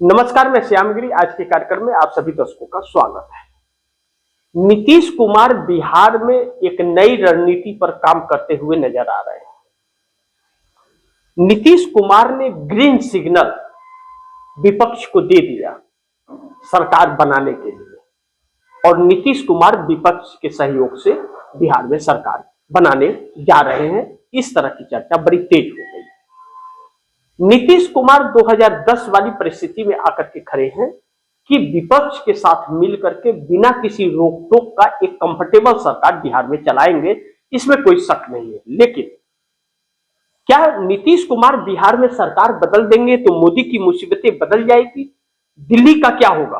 नमस्कार, मैं श्यामगिरी। आज के कार्यक्रम में आप सभी दर्शकों का स्वागत है। नीतीश कुमार बिहार में एक नई रणनीति पर काम करते हुए नजर आ रहे हैं। नीतीश कुमार ने ग्रीन सिग्नल विपक्ष को दे दिया सरकार बनाने के लिए, और नीतीश कुमार विपक्ष के सहयोग से बिहार में सरकार बनाने जा रहे हैं। इस तरह की चर्चा बड़ी तेज हो गई। नीतीश कुमार 2010 वाली परिस्थिति में आकर के खड़े हैं कि विपक्ष के साथ मिलकर के बिना किसी रोक टोक का एक कंफर्टेबल सरकार बिहार में चलाएंगे, इसमें कोई शक नहीं है। लेकिन क्या नीतीश कुमार बिहार में सरकार बदल देंगे तो मोदी की मुसीबतें बदल जाएगी? दिल्ली का क्या होगा?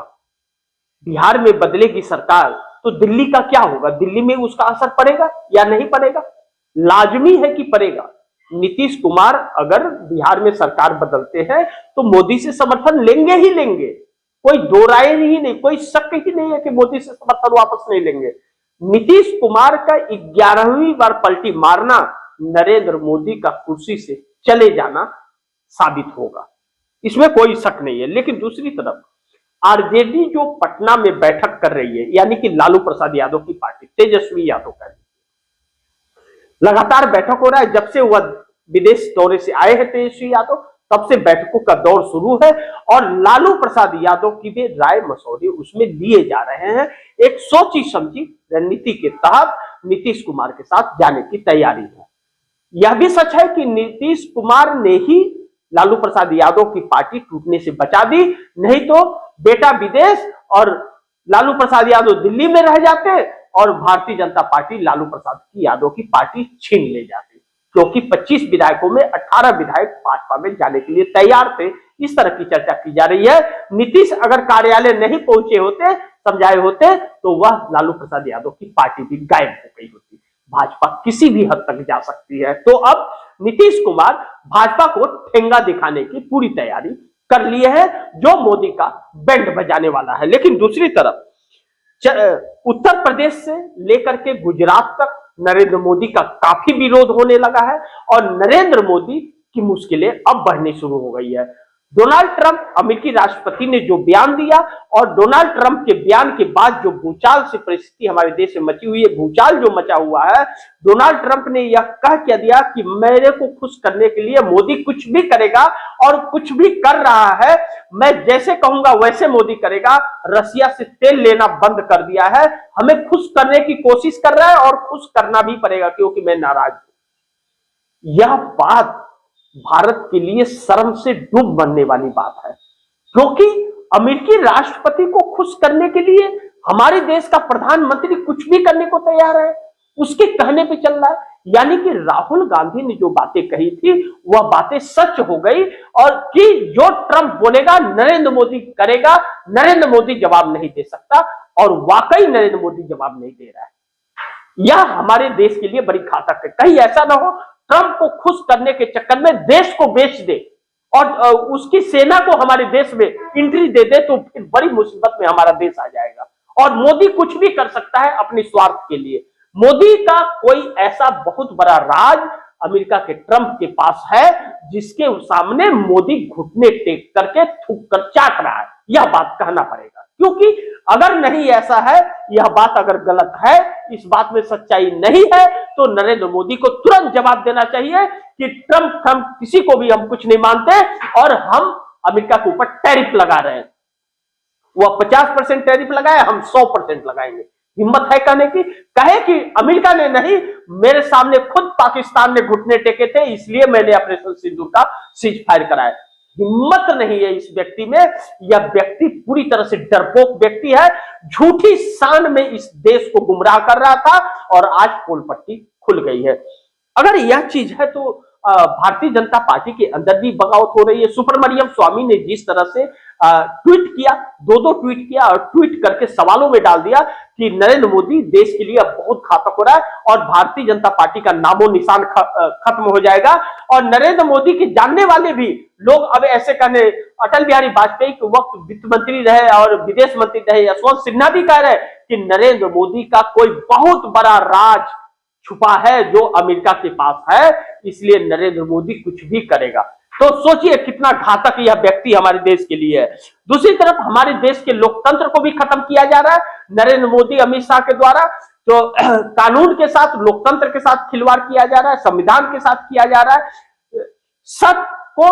बिहार में बदलेगी सरकार तो दिल्ली का क्या होगा? दिल्ली में उसका असर पड़ेगा या नहीं पड़ेगा? लाजमी है कि पड़ेगा। नीतीश कुमार अगर बिहार में सरकार बदलते हैं तो मोदी से समर्थन लेंगे ही लेंगे, कोई दो राय ही नहीं, कोई शक ही नहीं है कि मोदी से समर्थन वापस नहीं लेंगे। नीतीश कुमार का 11वीं बार पलटी मारना नरेंद्र मोदी का कुर्सी से चले जाना साबित होगा, इसमें कोई शक नहीं है। लेकिन दूसरी तरफ आरजेडी जो पटना में बैठक कर रही है, यानी कि लालू प्रसाद यादव की पार्टी, तेजस्वी यादव का लगातार बैठक हो रहा है। जब से वह विदेश दौरे से आए हैं तेजस्वी यादव, तब से बैठकों का दौर शुरू है और लालू प्रसाद यादव की भी राय मसौदे उसमें लिए जा रहे हैं। एक सोची समझी रणनीति के तहत नीतीश कुमार के साथ जाने की तैयारी है। यह भी सच है कि नीतीश कुमार ने ही लालू प्रसाद यादव की पार्टी टूटने से बचा दी, नहीं तो बेटा विदेश और लालू प्रसाद यादव दिल्ली में रह जाते और भारतीय जनता पार्टी लालू प्रसाद यादव की पार्टी छीन ले जाती, क्योंकि 25 विधायकों में 18 विधायक भाजपा में जाने के लिए तैयार थे। इस तरह की चर्चा की जा रही है। नीतीश अगर कार्यालय नहीं पहुंचे होते, समझाए होते, तो वह लालू प्रसाद यादव की पार्टी भी गायब हो गई होती। भाजपा किसी भी हद तक जा सकती है। तो अब नीतीश कुमार भाजपा को ठेंगा दिखाने की पूरी तैयारी कर लिए है, जो मोदी का बैंड बजाने वाला है। लेकिन दूसरी तरफ उत्तर प्रदेश से लेकर के गुजरात तक नरेंद्र मोदी का काफी विरोध होने लगा है और नरेंद्र मोदी की मुश्किलें अब बढ़नी शुरू हो गई है। डोनाल्ड ट्रंप अमेरिकी राष्ट्रपति ने जो बयान दिया और डोनाल्ड ट्रंप के बयान के बाद जो भूचाल से परिस्थिति हमारे देश में मची हुई है, भूचाल जो मचा हुआ है, डोनाल्ड ट्रंप ने यह कह क्या दिया कि मेरे को खुश करने के लिए मोदी कुछ भी करेगा और कुछ भी कर रहा है, मैं जैसे कहूंगा वैसे मोदी करेगा। रसिया से तेल लेना बंद कर दिया है, हमें खुश करने की कोशिश कर रहा है और खुश करना भी पड़ेगा क्योंकि मैं नाराज हूं। यह बात भारत के लिए शर्म से डूब बनने वाली बात है, क्योंकि अमेरिकी राष्ट्रपति को खुश करने के लिए हमारे देश का प्रधानमंत्री कुछ भी करने को तैयार है, उसके कहने पे चल रहा है। यानी कि राहुल गांधी ने जो बातें कही थी वह बातें सच हो गई, और कि जो ट्रंप बोलेगा नरेंद्र मोदी करेगा, नरेंद्र मोदी जवाब नहीं दे सकता, और वाकई नरेंद्र मोदी जवाब नहीं दे रहा है। यह हमारे देश के लिए बड़ी घातक है। कहीं ऐसा ना हो ट्रंप को खुश करने के चक्कर में देश को बेच दे और उसकी सेना को हमारे देश में एंट्री दे दे, तो फिर बड़ी मुसीबत में हमारा देश आ जाएगा। और मोदी कुछ भी कर सकता है अपने स्वार्थ के लिए। मोदी का कोई ऐसा बहुत बड़ा राज अमेरिका के ट्रंप के पास है जिसके सामने मोदी घुटने टेक करके थूक कर चाट रहा है। यह बात कहना पड़ेगा, क्योंकि अगर नहीं ऐसा है, यह बात अगर गलत है, इस बात में सच्चाई नहीं है, तो नरेंद्र मोदी को तुरंत जवाब देना चाहिए कि ट्रंप किसी को भी हम कुछ नहीं मानते और हम अमेरिका के ऊपर टैरिफ लगा रहे हैं। वह 50% टैरिफ लगाए, हम 100% लगाएंगे। हिम्मत है कहने की? कहे कि अमेरिका ने नहीं, मेरे सामने खुद पाकिस्तान ने घुटने टेके थे, इसलिए मैंने ऑपरेशन सिंदूर का सीज फायर कराया। हिम्मत नहीं है इस व्यक्ति में। यह व्यक्ति पूरी तरह से डरपोक व्यक्ति है, झूठी शान में इस देश को गुमराह कर रहा था और आज पोल पट्टी खुल गई है। अगर यह चीज है तो भारतीय जनता पार्टी के अंदर भी बगावत हो रही है। सुब्रमण्यम स्वामी ने जिस तरह से ट्वीट किया, दो ट्वीट किया और ट्वीट करके सवालों में डाल दिया कि नरेंद्र मोदी देश के लिए बहुत घातक हो रहा है और भारतीय जनता पार्टी का नामो निशान खत्म हो जाएगा। और नरेंद्र मोदी के जानने वाले भी लोग अब ऐसे कहने, अटल बिहारी वाजपेयी के वक्त वित्त मंत्री रहे और विदेश मंत्री रहे यशवंत सिन्हा भी कह रहे कि नरेंद्र मोदी का कोई बहुत बड़ा राज छुपा है जो अमेरिका के पास है, इसलिए नरेंद्र मोदी कुछ भी करेगा। तो सोचिए कितना घातक यह व्यक्ति हमारे देश के लिए है। दूसरी तरफ हमारे देश के लोकतंत्र को भी खत्म किया जा रहा है नरेंद्र मोदी अमित शाह के द्वारा। तो कानून के साथ, लोकतंत्र के साथ खिलवाड़ किया जा रहा है, संविधान के साथ किया जा रहा है। सत्य को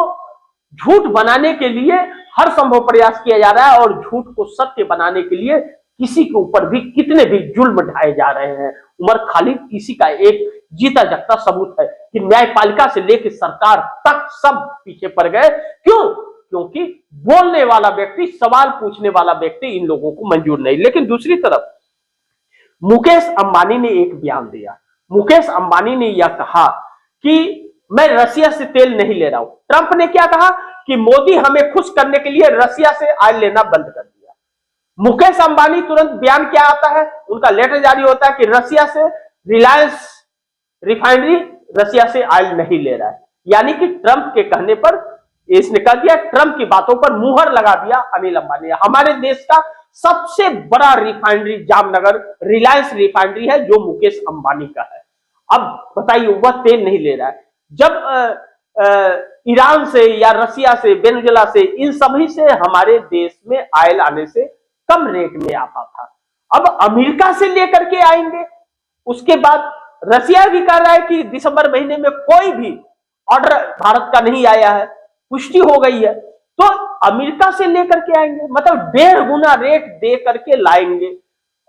झूठ बनाने के लिए हर संभव प्रयास किया जा रहा है और झूठ को सत्य बनाने के लिए किसी के ऊपर भी कितने भी जुल्म ढाए जा रहे हैं। उमर खालिद इसी का एक जीता जागता सबूत है कि न्यायपालिका से लेकर सरकार तक सब पीछे पड़ गए। क्यों? क्योंकि बोलने वाला व्यक्ति, सवाल पूछने वाला व्यक्ति इन लोगों को मंजूर नहीं। लेकिन दूसरी तरफ मुकेश अंबानी ने एक बयान दिया। मुकेश अंबानी ने यह कहा कि मैं रसिया से तेल नहीं ले रहा हूं। ट्रंप ने क्या कहा कि मोदी हमें खुश करने के लिए रसिया से ऑयल लेना बंद कर दिया। मुकेश अंबानी तुरंत बयान क्या आता है, उनका लेटर जारी होता है कि रसिया से रिलायंस रिफाइनरी रसिया से ऑयल नहीं ले रहा है। यानी कि ट्रंप के कहने पर इसने कह दिया, ट्रंप की बातों पर मुहर लगा दिया अनिल अंबानी। हमारे देश का सबसे बड़ा रिफाइनरी जामनगर रिलायंस रिफाइनरी है जो मुकेश अंबानी का है। अब बताइए वह तेल नहीं ले रहा है। जब ईरान से या रसिया से, वेनेजुएला से, इन सभी से हमारे देश में ऑयल आने से कम रेट में आता था, अब अमेरिका से लेकर के आएंगे। उसके बाद रसिया भी कह रहा है कि दिसंबर महीने में कोई भी ऑर्डर भारत का नहीं आया है, पुष्टि हो गई है, तो अमेरिका से लेकर के आएंगे। मतलब 1.5 गुना रेट दे करके लाएंगे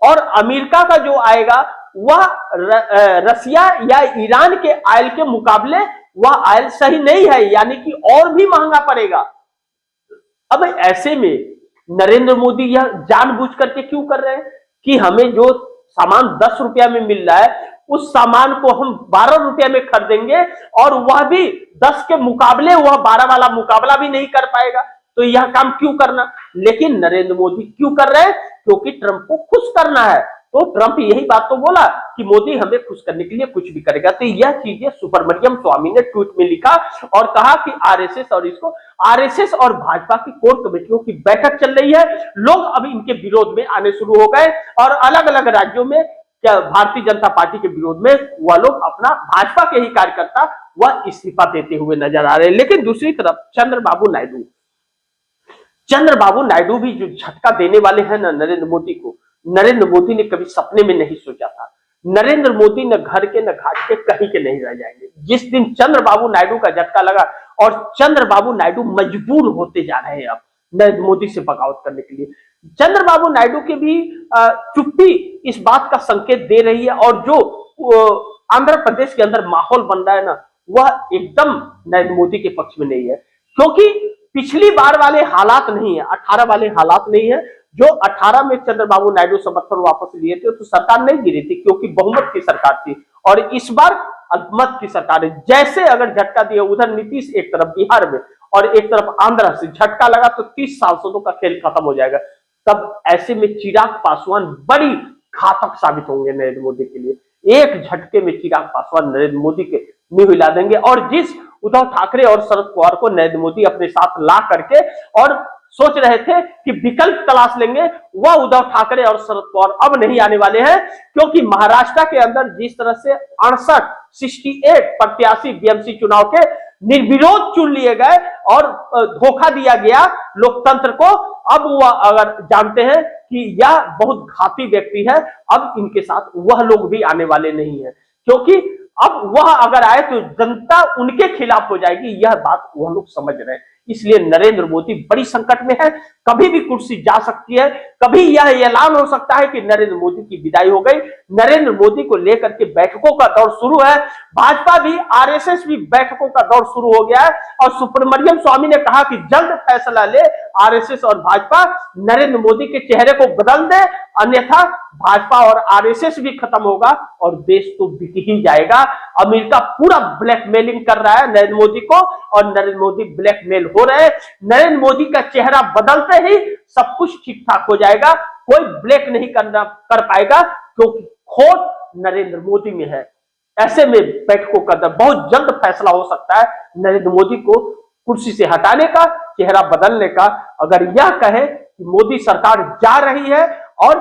और अमेरिका का जो आएगा वह रसिया या ईरान के ऑयल के मुकाबले वह ऑयल सही नहीं है, यानी कि और भी महंगा पड़ेगा। अब ऐसे में नरेंद्र मोदी यह जानबूझ करके क्यों कर रहे हैं कि हमें जो सामान 10 रुपया में मिल रहा है उस सामान को हम 12 रुपया में खरीदेंगे और वह भी 10 के मुकाबले वह 12 वाला मुकाबला भी नहीं कर पाएगा। तो यह काम क्यों करना? लेकिन नरेंद्र मोदी क्यों कर रहे हैं? क्योंकि ट्रंप को खुश करना है। तो ट्रंप यही बात तो बोला कि मोदी हमें खुश करने के लिए कुछ भी करेगा। तो यह चीजें सुब्रमण्यम स्वामी ने ट्वीट में लिखा और कहा कि आरएसएस और भाजपा की कोर कमेटियों की बैठक चल रही है। लोग अब इनके विरोध में आने शुरू हो गए और अलग अलग राज्यों में क्या भारतीय जनता पार्टी के विरोध में वह लोग अपना, भाजपा के ही कार्यकर्ता वह इस्तीफा देते हुए नजर आ रहे हैं। लेकिन दूसरी तरफ चंद्रबाबू नायडू भी जो झटका देने वाले हैं ना नरेंद्र मोदी को, नरेंद्र मोदी ने कभी सपने में नहीं सोचा था। नरेंद्र मोदी न घर के न घाट के कहीं के नहीं रह जाएंगे। जिस दिन चंद्रबाबू नायडू का झटका लगा और चंद्रबाबू नायडू मजबूर होते जा रहे हैं अब नरेंद्र मोदी से बगावत करने के लिए। चंद्रबाबू नायडू की भी चुप्पी इस बात का संकेत दे रही है और जो आंध्र प्रदेश के अंदर माहौल बन रहा है ना वह एकदम नरेंद्र मोदी के पक्ष में नहीं है। क्योंकि पिछली बार वाले हालात नहीं है, 18 वाले हालात नहीं है। जो 18 में चंद्रबाबू नायडू समर्थन वापस लिए थे तो सरकार नहीं गिरी थी क्योंकि बहुमत की सरकार थी और इस बार अल्पमत की सरकार है। जैसे अगर झटका दिया उधर नीतीश एक तरफ बिहार में और एक तरफ आंध्र से झटका लगा तो 30 सांसदों का खेल खत्म हो जाएगा। तब ऐसे में चिराग पासवान बड़ी घातक साबित होंगे नरेंद्र मोदी के लिए। एक झटके में चिराग पासवान नरेंद्र मोदी के नींव हिला देंगे और जिस उद्धव ठाकरे और शरद पवार को नरेंद्र मोदी अपने साथ ला करके और सोच रहे थे कि विकल्प तलाश लेंगे, वह उद्धव ठाकरे और शरद पवार अब नहीं आने वाले हैं। क्योंकि महाराष्ट्र के अंदर जिस तरह से 68 प्रत्याशी बीएमसी चुनाव के निर्विरोध चुन लिए गए और धोखा दिया गया लोकतंत्र को, अब वह अगर जानते हैं कि यह बहुत घाती व्यक्ति है, अब इनके साथ वह लोग भी आने वाले नहीं है। क्योंकि अब वह अगर आए तो जनता उनके खिलाफ हो जाएगी, यह बात वह लोग समझ रहे हैं। इसलिए नरेंद्र मोदी बड़ी संकट में है, कभी भी कुर्सी जा सकती है, कभी यह ऐलान हो सकता है कि नरेंद्र मोदी की विदाई हो गई। नरेंद्र मोदी को लेकर के बैठकों का दौर शुरू है, भाजपा भी आरएसएस भी बैठकों का दौर शुरू हो गया है और सुब्रमण्यम स्वामी ने कहा कि जल्द फैसला ले आरएसएस और भाजपा, नरेंद्र मोदी के चेहरे को बदल दे, अन्यथा भाजपा और आरएसएस भी खत्म होगा और देश तो बिक ही जाएगा। अमेरिका पूरा ब्लैकमेलिंग कर रहा है नरेंद्र मोदी को और नरेंद्र मोदी ब्लैकमेल हो रहे हैं। नरेंद्र मोदी का चेहरा बदलते ही सब कुछ ठीक ठाक हो जाएगा, कोई ब्लैक नहीं कर पाएगा क्योंकि खोट नरेंद्र मोदी में है। ऐसे में बैठकों का बहुत जल्द फैसला हो सकता है नरेंद्र मोदी को कुर्सी से हटाने का, चेहरा बदलने का। अगर यह कहे कि मोदी सरकार जा रही है और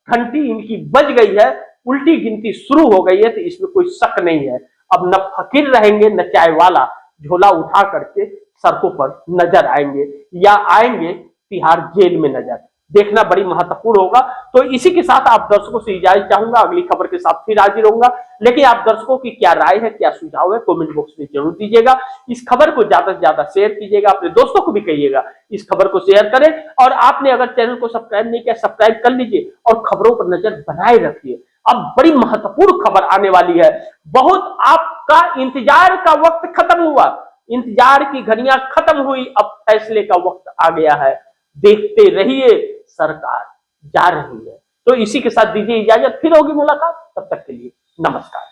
घंटी इनकी बज गई है, उल्टी गिनती शुरू हो गई है, तो इसमें कोई शक नहीं है। अब न फकीर रहेंगे न चाय वाला, झोला उठा करके सड़कों पर नजर आएंगे या आएंगे तिहाड़ जेल में नजर, देखना बड़ी महत्वपूर्ण होगा। तो इसी के साथ आप दर्शकों से इजाजत चाहूंगा, अगली खबर के साथ फिर हाजिर होऊंगा। लेकिन आप दर्शकों की क्या राय है, क्या सुझाव है, कमेंट बॉक्स में जरूर दीजिएगा। इस खबर को ज्यादा से ज्यादा शेयर कीजिएगा, अपने दोस्तों को भी कहिएगा इस खबर को शेयर करें। और आपने अगर चैनल को सब्सक्राइब नहीं किया, सब्सक्राइब कर लीजिए और खबरों पर नजर बनाए रखिए। अब बड़ी महत्वपूर्ण खबर आने वाली है, बहुत आपका इंतजार का वक्त खत्म हुआ, इंतजार की घड़ियां खत्म हुई, अब फैसले का वक्त आ गया है। देखते रहिए, सरकार जा रही है। तो इसी के साथ दीजिए इजाजत, फिर होगी मुलाकात, तब तक के लिए नमस्कार।